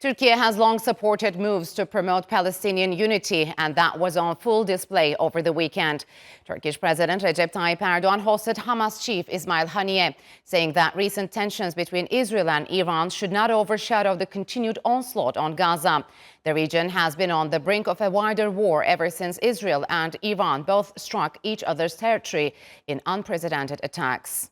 Turkiye has long supported moves to promote Palestinian unity, and that was on full display over the weekend. Turkish President Recep Tayyip Erdoğan hosted Hamas chief Ismail Haniyeh, saying that recent tensions between Israel and Iran should not overshadow the continued onslaught on Gaza. The region has been on the brink of a wider war ever since Israel and Iran both struck each other's territory in unprecedented attacks.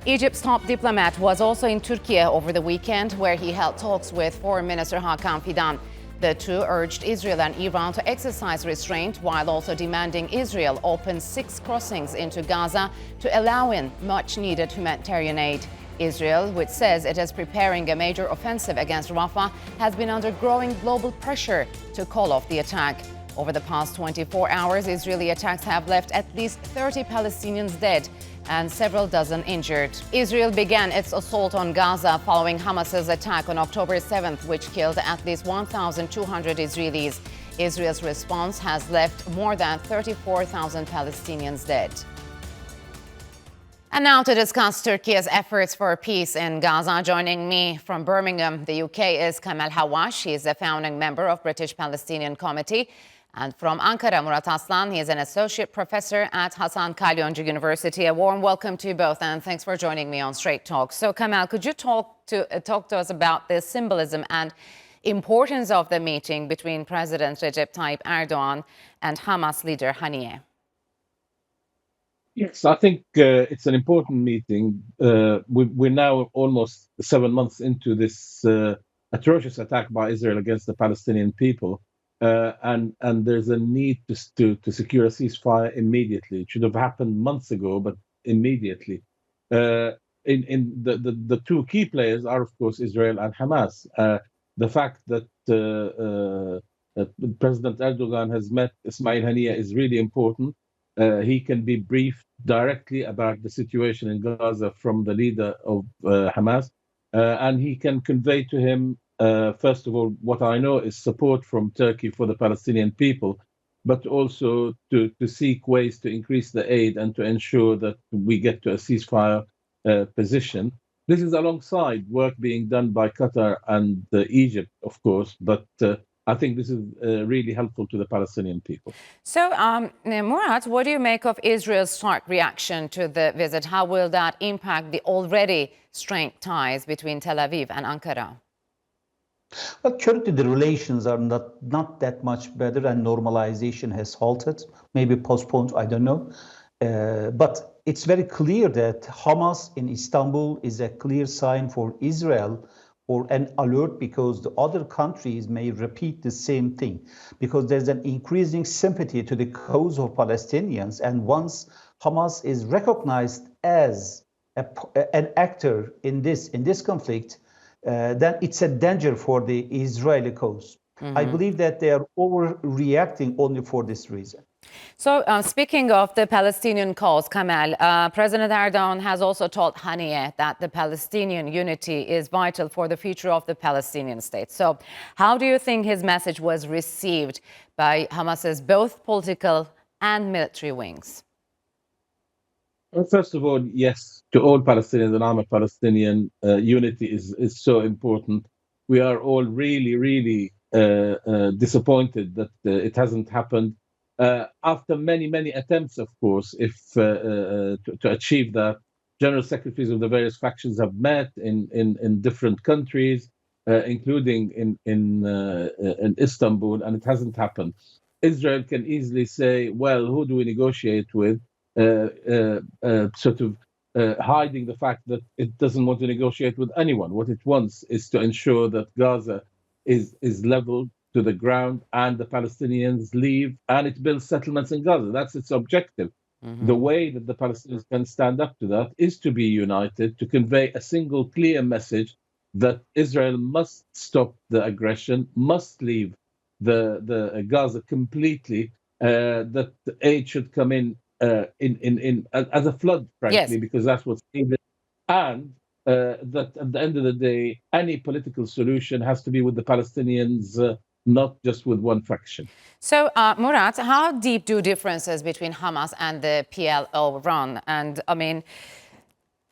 Egypt's top diplomat was also in Turkiye over the weekend, where he held talks with Foreign Minister Hakan Fidan. The two urged Israel and Iran to exercise restraint while also demanding Israel open 6 crossings into Gaza to allow in much-needed humanitarian aid. Israel, which says it is preparing a major offensive against Rafah, has been under growing global pressure to call off the attack. Over the past 24 hours, Israeli attacks have left at least 30 Palestinians dead and several dozen injured. Israel began its assault on Gaza following Hamas's attack on October 7th, which killed at least 1,200 Israelis. Israel's response has left more than 34,000 Palestinians dead. And now to discuss Turkey's efforts for peace in Gaza, joining me from Birmingham, the UK, is Kamal Hawash. He is a founding member of British Palestinian Committee. And from Ankara, Murat Aslan, he is an associate professor at Hasan Kalyoncu University. A warm welcome to you both, and thanks for joining me on Straight Talk. So, Kamal, could you talk to us about the symbolism and importance of the meeting between President Recep Tayyip Erdoğan and Hamas leader Haniyeh? Yes, I think it's an important meeting. We're now almost 7 months into this atrocious attack by Israel against the Palestinian people. And there's a need to secure a ceasefire immediately. It should have happened months ago, but immediately. The two key players are, of course, Israel and Hamas. The fact that President Erdogan has met Ismail Haniyeh is really important. He can be briefed directly about the situation in Gaza from the leader of Hamas, and he can convey to him first of all, what I know is support from Turkey for the Palestinian people, but also to seek ways to increase the aid and to ensure that we get to a ceasefire position. This is alongside work being done by Qatar and Egypt, of course, but I think this is really helpful to the Palestinian people. So, Murat, what do you make of Israel's stark reaction to the visit? How will that impact the already strained ties between Tel Aviv and Ankara? Well, currently the relations are not that much better, and normalization has halted, maybe postponed, I don't know. But it's very clear that Hamas in Istanbul is a clear sign for Israel, or an alert, because the other countries may repeat the same thing, because there's an increasing sympathy to the cause of Palestinians. And once Hamas is recognized as an actor in this conflict, then it's a danger for the Israeli cause. I believe that they are overreacting only for this reason. So, speaking of the Palestinian cause, Kamal, President Erdogan has also told Haniyeh that the Palestinian unity is vital for the future of the Palestinian state. So, how do you think his message was received by Hamas's both political and military wings? Well, first of all, yes, to all Palestinians, and I'm a Palestinian, unity is so important. We are all really disappointed that it hasn't happened. After many attempts, of course, to achieve that, general secretaries of the various factions have met in different countries, including in Istanbul, and it hasn't happened. Israel can easily say, well, who do we negotiate with? Hiding the fact that it doesn't want to negotiate with anyone. What it wants is to ensure that Gaza is leveled to the ground and the Palestinians leave, and it builds settlements in Gaza. That's its objective. The way that the Palestinians can stand up to that is to be united, to convey a single clear message that Israel must stop the aggression, must leave the Gaza completely, that the aid should come in as a flood, frankly, yes, because that's what's needed, and that at the end of the day, any political solution has to be with the Palestinians, not just with one faction. So, Murat, how deep do differences between Hamas and the PLO run? And I mean,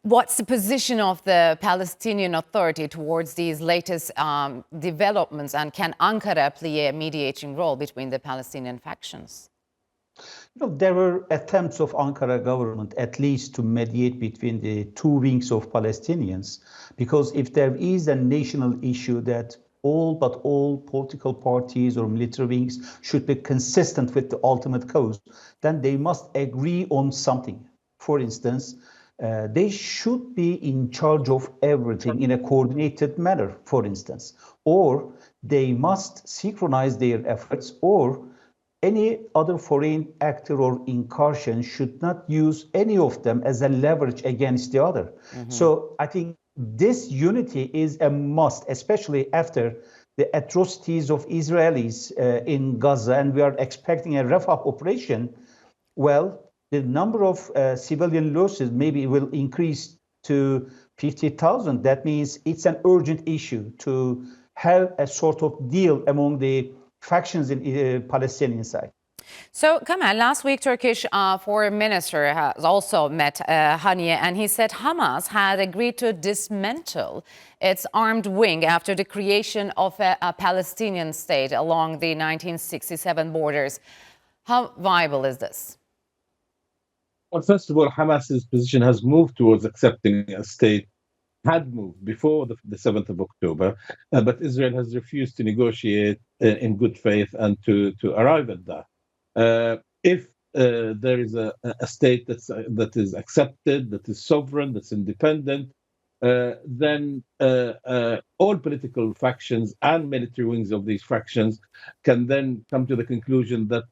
What's the position of the Palestinian Authority towards these latest developments, and can Ankara play a mediating role between the Palestinian factions? There were attempts of Ankara government at least to mediate between the two wings of Palestinians, because if there is a national issue that all political parties or military wings should be consistent with the ultimate cause, then they must agree on something. For instance, they should be in charge of everything in a coordinated manner, for instance, or they must synchronize their efforts, or any other foreign actor or incursion should not use any of them as a leverage against the other. So I think this unity is a must, especially after the atrocities of Israelis in Gaza, and we are expecting a Rafah operation. Well, the number of civilian losses maybe will increase to 50,000. That means it's an urgent issue to have a sort of deal among the factions in the Palestinian side. So, Kamal, last week, Turkish Foreign Minister has also met Haniyeh, and he said Hamas had agreed to dismantle its armed wing after the creation of a Palestinian state along the 1967 borders. How viable is this? Well, first of all, Hamas's position has moved towards accepting a state, had moved before the 7th of October, but Israel has refused to negotiate in good faith and to arrive at that. If there is a state that is accepted, that is sovereign, that's independent, then all political factions and military wings of these factions can then come to the conclusion that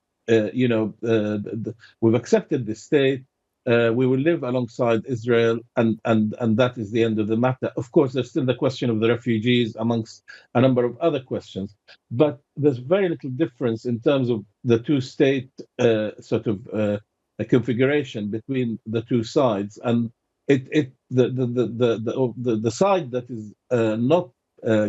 we've accepted this state. We will live alongside Israel, and that is the end of the matter. Of course, there's still the question of the refugees, amongst a number of other questions. But there's very little difference in terms of the two-state configuration between the two sides, and the side that is not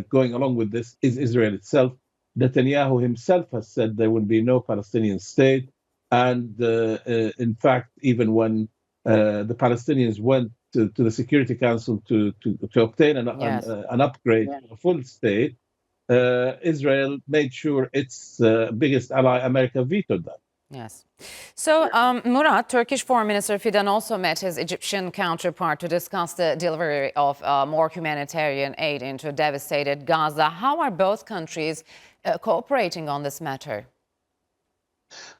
going along with this is Israel itself. Netanyahu himself has said there will be no Palestinian state. And in fact, even when the Palestinians went to the Security Council to obtain an upgrade to a full state, Israel made sure its biggest ally, America, vetoed that. Yes. So, Murat, Turkish Foreign Minister Fidan also met his Egyptian counterpart to discuss the delivery of more humanitarian aid into devastated Gaza. How are both countries cooperating on this matter?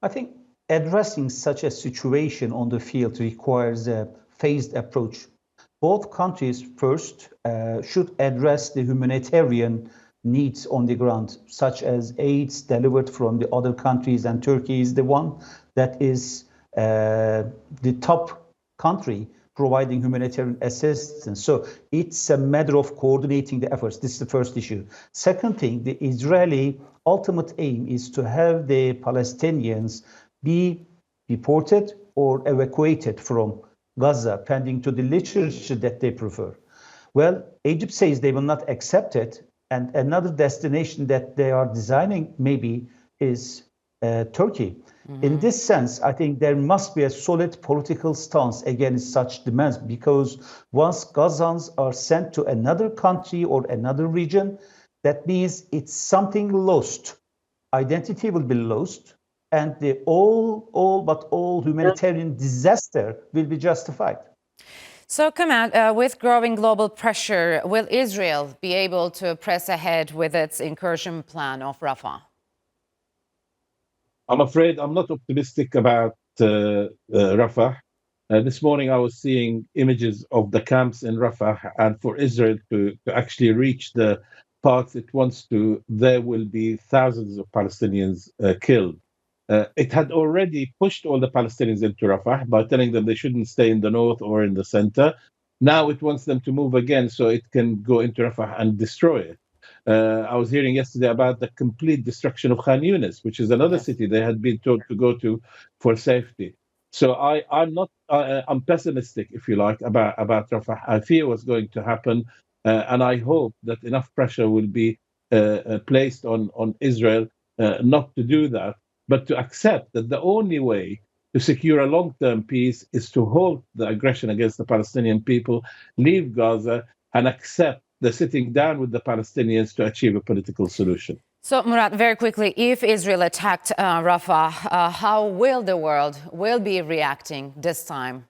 I think addressing such a situation on the field requires a phased approach. Both countries first should address the humanitarian needs on the ground, such as aids delivered from the other countries, and Turkey is the one that is the top country providing humanitarian assistance. So it's a matter of coordinating the efforts. This is the first issue. Second thing, the Israeli ultimate aim is to have the Palestinians be deported or evacuated from Gaza, pending to the literature that they prefer. Well, Egypt says they will not accept it, and another destination that they are designing maybe is Turkey. In this sense, I think there must be a solid political stance against such demands, because once Gazans are sent to another country or another region, that means it's something lost. Identity will be lost, and the all humanitarian disaster will be justified. So, Kamal, with growing global pressure, will Israel be able to press ahead with its incursion plan of Rafah? I'm afraid I'm not optimistic about Rafah. This morning I was seeing images of the camps in Rafah, and for Israel to actually reach the parts it wants to, there will be thousands of Palestinians killed. It had already pushed all the Palestinians into Rafah by telling them they shouldn't stay in the north or in the center. Now it wants them to move again so it can go into Rafah and destroy it. I was hearing yesterday about the complete destruction of Khan Yunis, which is another city they had been told to go to for safety. So I'm pessimistic, if you like, about Rafah. I fear what's going to happen, and I hope that enough pressure will be placed on Israel not to do that, but to accept that the only way to secure a long-term peace is to halt the aggression against the Palestinian people, leave Gaza, and accept the sitting down with the Palestinians to achieve a political solution. So, Murat, very quickly, if Israel attacked Rafah, how will the world be reacting this time?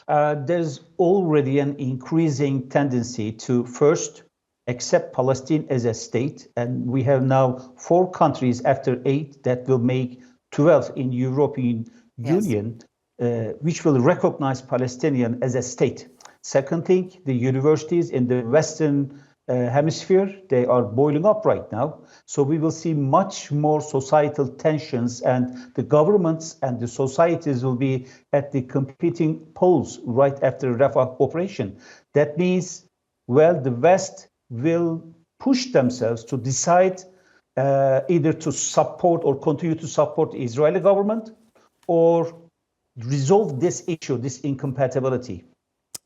There's already an increasing tendency to first accept Palestine as a state. And we have now 4 countries after 8 that will make 12 in European Union, which will recognize Palestinian as a state. Second thing, the universities in the Western hemisphere, they are boiling up right now. So we will see much more societal tensions, and the governments and the societies will be at the competing poles right after Rafah operation. That means, well, the West will push themselves to decide either to support or continue to support the Israeli government or resolve this issue, this incompatibility.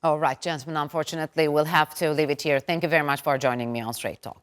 All right, gentlemen, unfortunately, we'll have to leave it here. Thank you very much for joining me on Straight Talk.